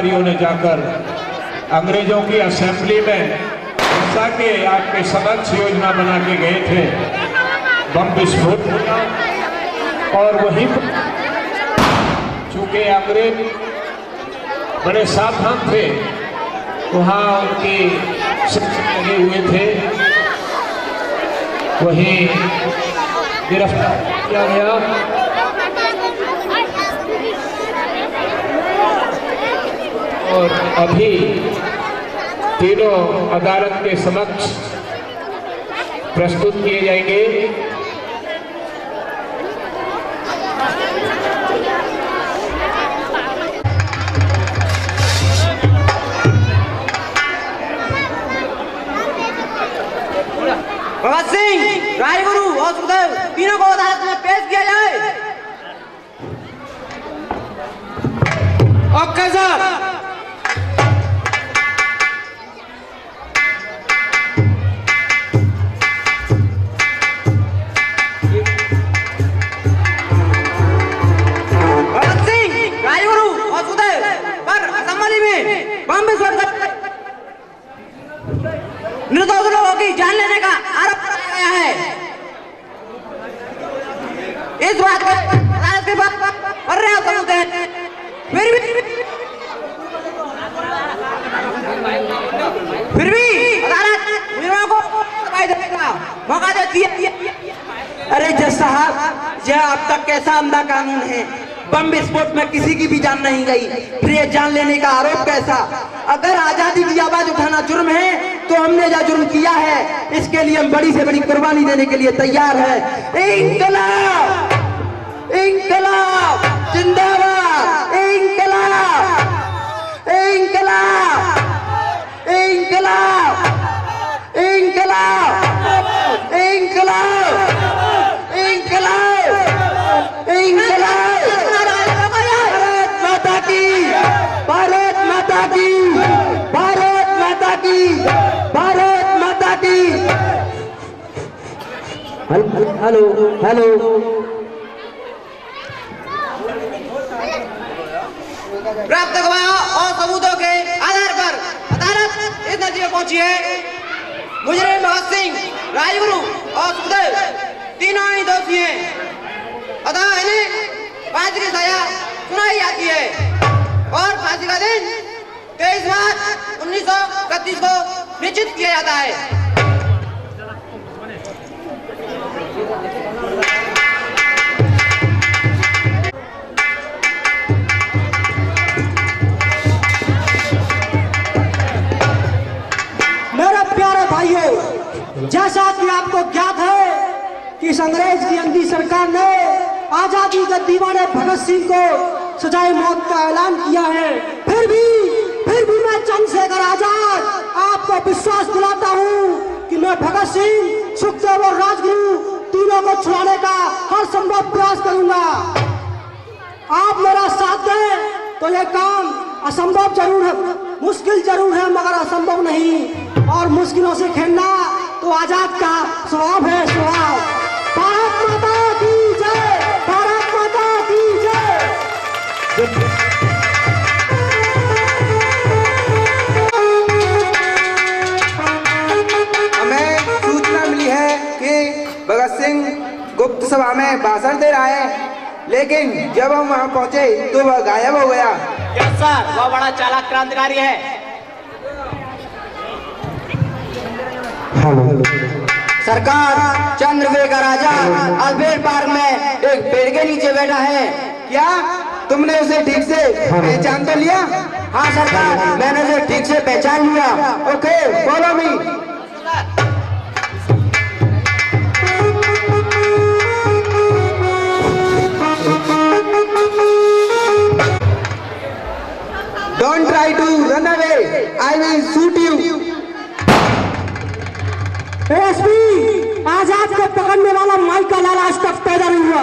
क्रांतिकारियों ने जाकर अंग्रेजों की असेंबली में जैसा कि आपके समक्ष योजना बना के गए थे, बम विस्फोट हुआ और वहीं चूंकि अंग्रेज बड़े सावधान थे, वहाँ उनकी लगे हुए थे, वहीं गिरफ्तार किया गया। और अभी तीनों अदालत के समक्ष प्रस्तुत किए जाएंगे। भगत सिंह, राजगुरु और सुखदेव तीनों को अदालत में पेश किया जाए। Okay sir. भगत सिंह, राजगुरु और सुखदेव पर असेंबली में बम विस्फोट कर निर्दोष लोगों की जान लेने का आरोप लगाया गया है। इस बात को अदालत के बाद कर रहे हो सबूत है, फिर भी अदालत मुजरिमों को सफाई देने का मौका देती है। अरे जज साहब, यह अब तक कैसा आमदा कानून है? बम विस्फोट में किसी की भी जान नहीं गई, फिर ये जान लेने का आरोप कैसा? अगर आजादी की आवाज उठाना जुर्म है तो हमने जो जुर्म किया है इसके लिए हम बड़ी से बड़ी कुर्बानी देने के लिए तैयार है। इंकलाब, इंकलाब जिंदाबाद, इंकलाब, इंकलाब, इंकलाब, इंकलाब, इंकलाब, इंकलाब, इंकलाब। भारत माता की, भारत माता की, भारत माता की। Hello hello. प्राप्त गवाहों और सबूतों के आधार पर अदालत इस नतीजे पहुंची है, मुजरिम भगत सिंह, राजगुरु और सुखदेव तीनों ही दोषी हैं, अतः इन्हें फांसी की सजा सुनाई जाती है और फांसी का दिन 23 मार्च 1931 को निश्चित किया जाता है। मेरे प्यारे भाइयों, जैसा कि आपको ज्ञात है कि इस अंग्रेज की अंधी सरकार ने आजादी के दीवाने भगत सिंह को सजाए मौत का ऐलान किया है। फिर भी मैं चंद्रशेखर आजाद आपको विश्वास दिलाता हूँ कि मैं भगत सिंह, सुखदेव और राजगुरु तीनों को छुड़ाने का हर संभव प्रयास करूंगा। आप मेरा साथ दें तो यह काम असंभव जरूर है, मुश्किल जरूर है मगर असंभव नहीं, और मुश्किलों से खेलना तो आजाद का स्वभाव है, स्वभाव। भारत माता की जय, भारत माता की जय। हमें सूचना मिली है कि भगत सिंह गुप्त सभा में भाषण दे रहा है, लेकिन जब हम वहां पहुंचे तो वह गायब हो गया। यस सर, वह बड़ा चालाक क्रांतिकारी है। सरकार, चंद्रशेखर आजाद अल्बर्ट पार्क में एक पेड़ के नीचे बैठा है। क्या तुमने उसे ठीक से पहचान तो लिया? हाँ सरकार, मैंने उसे ठीक से पहचान लिया। Okay, follow me. Don't try to run away. I will shoot you. SP, Azad को पकड़ने वाला माइकल लाल आज तक पैदा नहीं हुआ।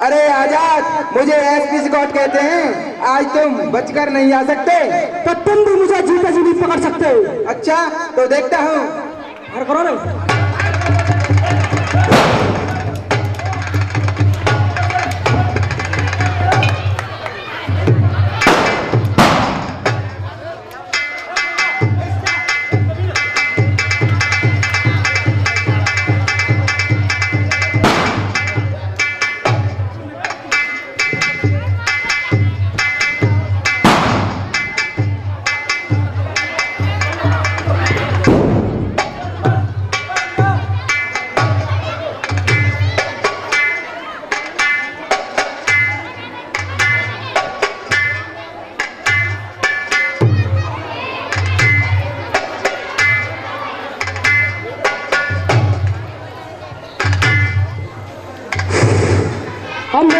अरे आजाद, मुझे एसपी स्कॉट कहते हैं। आज तुम बचकर नहीं आ सकते। तो तुम भी मुझे जीते जी नहीं पकड़ सकते। अच्छा, तो देखता हूँ। करो रे।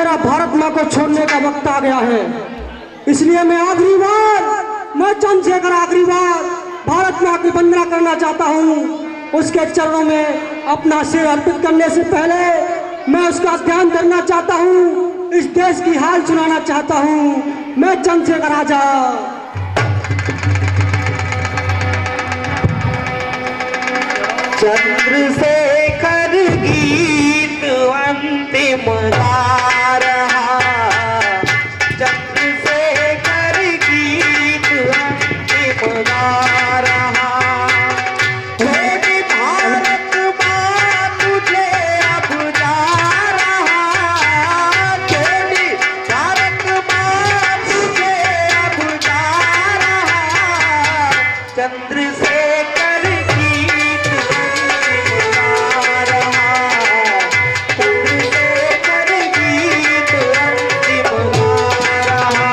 मेरा भारत माँ को छोड़ने का वक्त आ गया है। इसलिए मैं आखिरी बार भारत माँ की वंदना करना चाहता हूँ। उसके चरणों में अपना सिर अर्पित करने से पहले मैं उसका ध्यान करना चाहता हूँ, इस देश की हाल सुनाना चाहता हूँ। मैं चंद्रशेखर आजाद। चंद्रशेखर गीत अंतिम गा रहा, चंद्रशेखर गीत अंतिम गा रहा। छोड़ी भारत माँ तुझे अब जा रहा, छोड़ी भारत माँ तुझे अब जा रहा। चंद्रशेखर गीत अंतिम गा रहा, चंद्रशेखर गीत अंतिम गा रहा।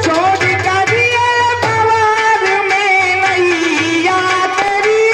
छोड़ कर ये बवार में नैया तेरी,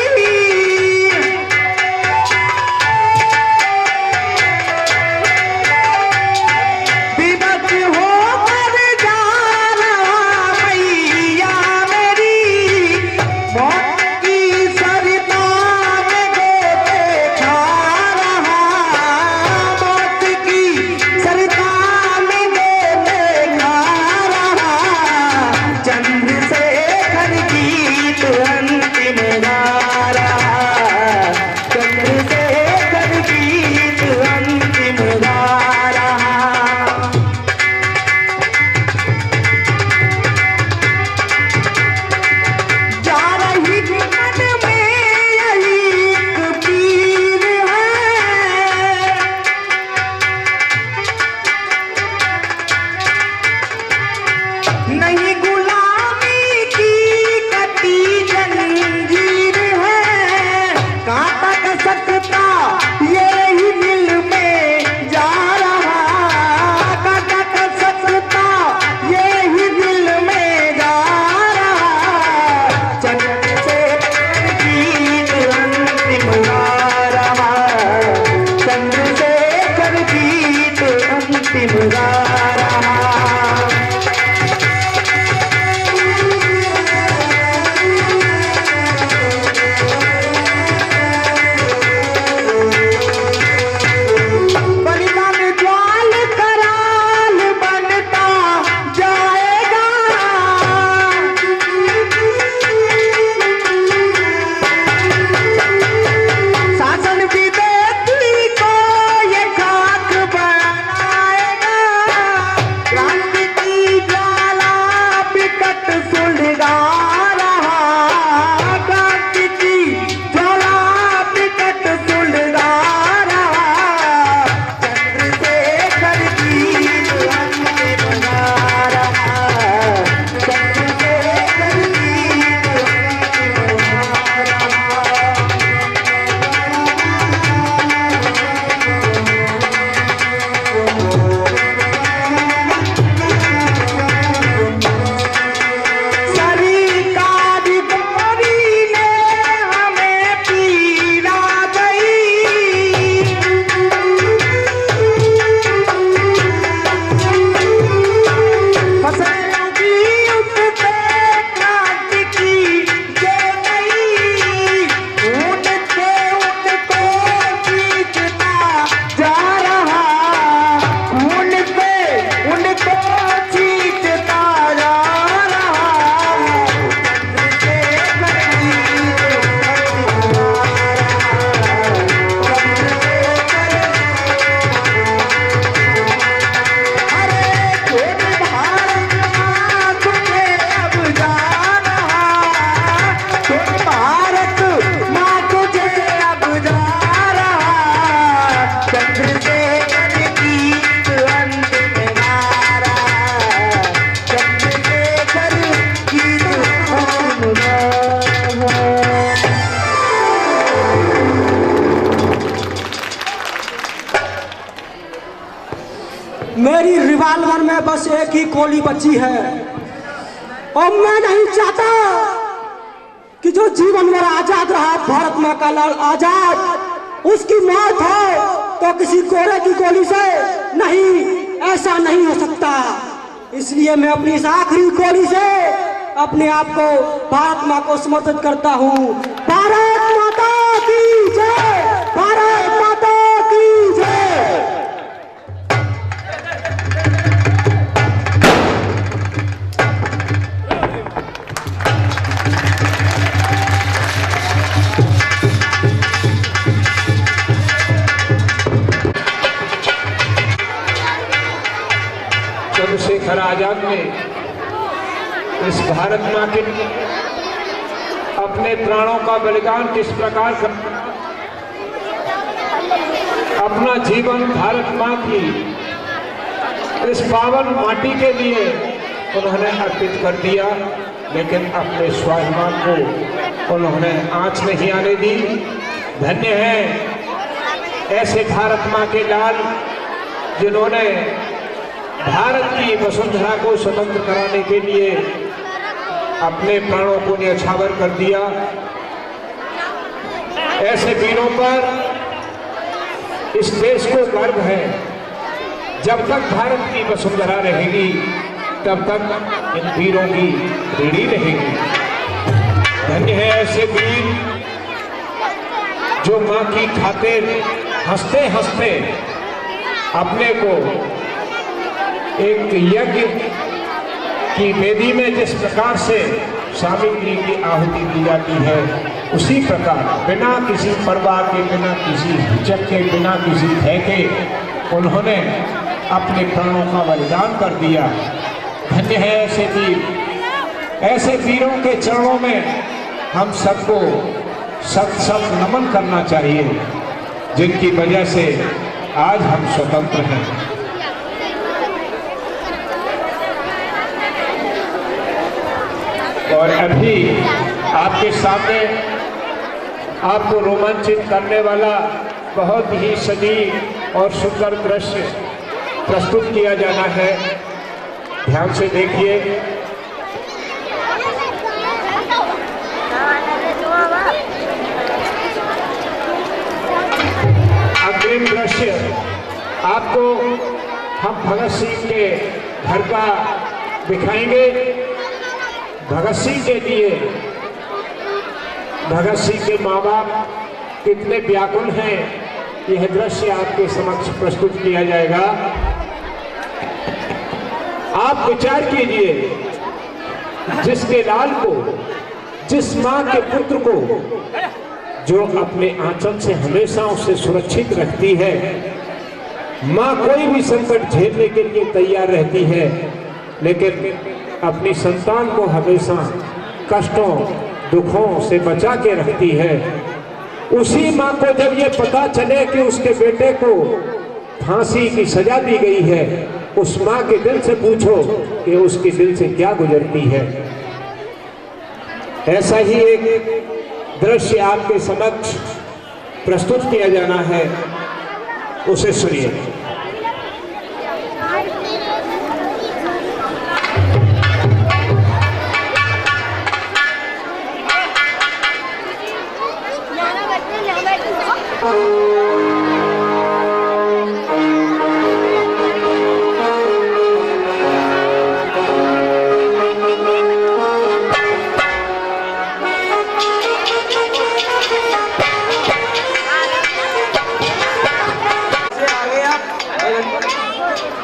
मेरी रिवॉल्वर में बस एक ही गोली बची है और मैं नहीं चाहता कि जो जीवन भर आजाद रहा भारत माँ का लाल आजाद उसकी मौत हो तो किसी कोरे की गोली से नहीं, ऐसा नहीं हो सकता। इसलिए मैं अपनी इस आखिरी गोली से अपने आप को भारत माँ को समर्पित करता हूँ। भारत माता की जय, भारत माता की जय। चंद्रशेखर आजाद ने इस भारत माँ के अपने प्राणों का बलिदान किस प्रकार कर अपना जीवन भारत माँ की इस पावन माटी के लिए उन्होंने अर्पित कर दिया, लेकिन अपने स्वाभिमान को उन्होंने आंच नहीं आने दी। धन्य है ऐसे भारत माँ के लाल जिन्होंने भारत की वसुंधरा को स्वतंत्र कराने के लिए अपने प्राणों को न्यौछावर कर दिया। ऐसे वीरों पर इस देश को गर्व है। जब तक भारत की वसुंधरा रहेगी तब तक इन वीरों की ऋणी रहेगी। धन्य है ऐसे वीर जो मां की खातिर हंसते हंसते अपने को एक यज्ञ की वेदी में जिस प्रकार से सामग्री की आहुति दी जाती है, उसी प्रकार बिना किसी परवाह के, बिना किसी हिचक के, बिना किसी भय के उन्होंने अपने प्राणों का बलिदान कर दिया। धन्य है ऐसे वीर। ऐसे वीरों के चरणों में हम सबको सत सत नमन करना चाहिए, जिनकी वजह से आज हम स्वतंत्र हैं। और अभी आपके सामने आपको रोमांचित करने वाला बहुत ही सजीव और सुंदर दृश्य प्रस्तुत किया जाना है। ध्यान से देखिए। अग्रिम दृश्य आपको हम भगत सिंह के घर का दिखाएंगे। भगत सिंह के लिए भगत सिंह के माँ बाप कितने व्याकुल हैं, यह दृश्य आपके समक्ष प्रस्तुत किया जाएगा। आप विचार कीजिए, जिसके लाल को, जिस माँ के पुत्र को जो अपने आंचल से हमेशा उसे सुरक्षित रखती है, माँ कोई भी संकट झेलने के लिए तैयार रहती है, लेकिन अपनी संतान को हमेशा कष्टों दुखों से बचा के रखती है। उसी माँ को जब ये पता चले कि उसके बेटे को फांसी की सजा दी गई है, उस माँ के दिल से पूछो कि उसके दिल से क्या गुजरती है। ऐसा ही एक दृश्य आपके समक्ष प्रस्तुत किया जाना है, उसे सुनिए।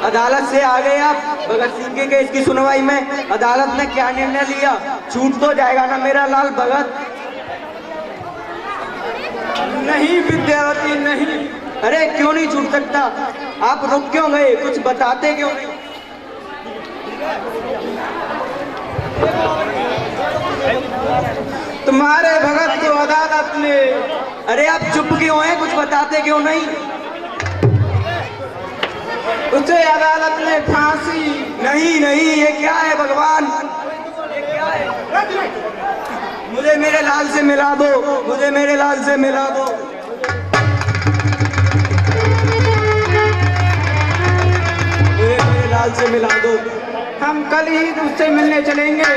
अदालत से आ गए आप। भगत सिंह के केस की सुनवाई में अदालत ने क्या निर्णय लिया? छूट तो जाएगा ना मेरा लाल भगत? नहीं विद्यार्थी नहीं। अरे क्यों नहीं छूट सकता? आप रुक क्यों गए? कुछ बताते क्यों नहीं? तुम्हारे भगत को अदालत ने। अरे आप चुप क्यों हैं? कुछ बताते क्यों नहीं? उसे अदालत ने फांसी। नहीं नहीं, ये क्या है भगवान? ये क्या है? मुझे मेरे लाल से मिला दो, मुझे मेरे लाल से मिला दो। मुझे से मिला दो। हम कल ही उससे मिलने चलेंगे।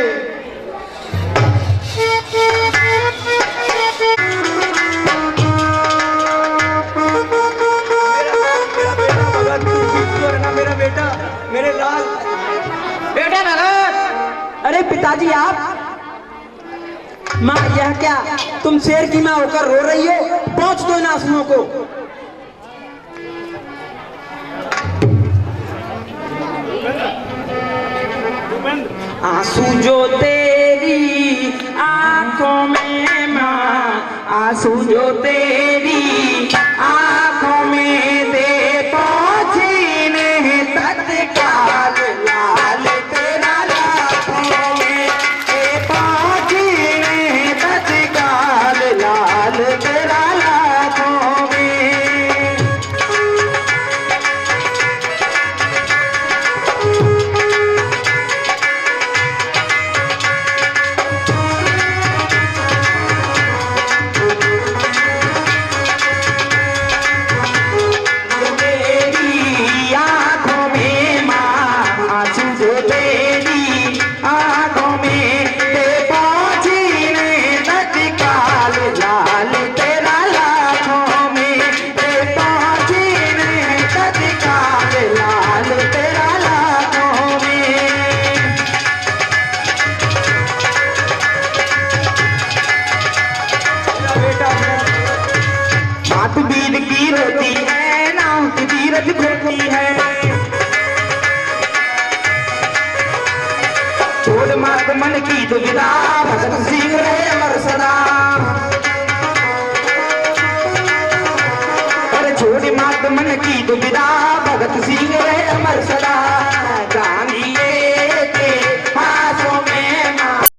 मेरा बेटा, मेरे लाल बेटा भगत। अरे पिताजी आप। माँ यह क्या, तुम शेर की माँ होकर रो रही हो? पहुंच दो इन आंसुओं को। आंसू जो तेरी आंखों में माँ, आंसू जो तेरी आंखों में दे पहुंची ने तत्काल, लाल तेरा लाखों में दे पहुंची ने तत्काल, लाल तेरा लाखों में। वीर की रोती है नाम की वीरत खोती है, छोड़ मार्ग मन की दुविधा भगत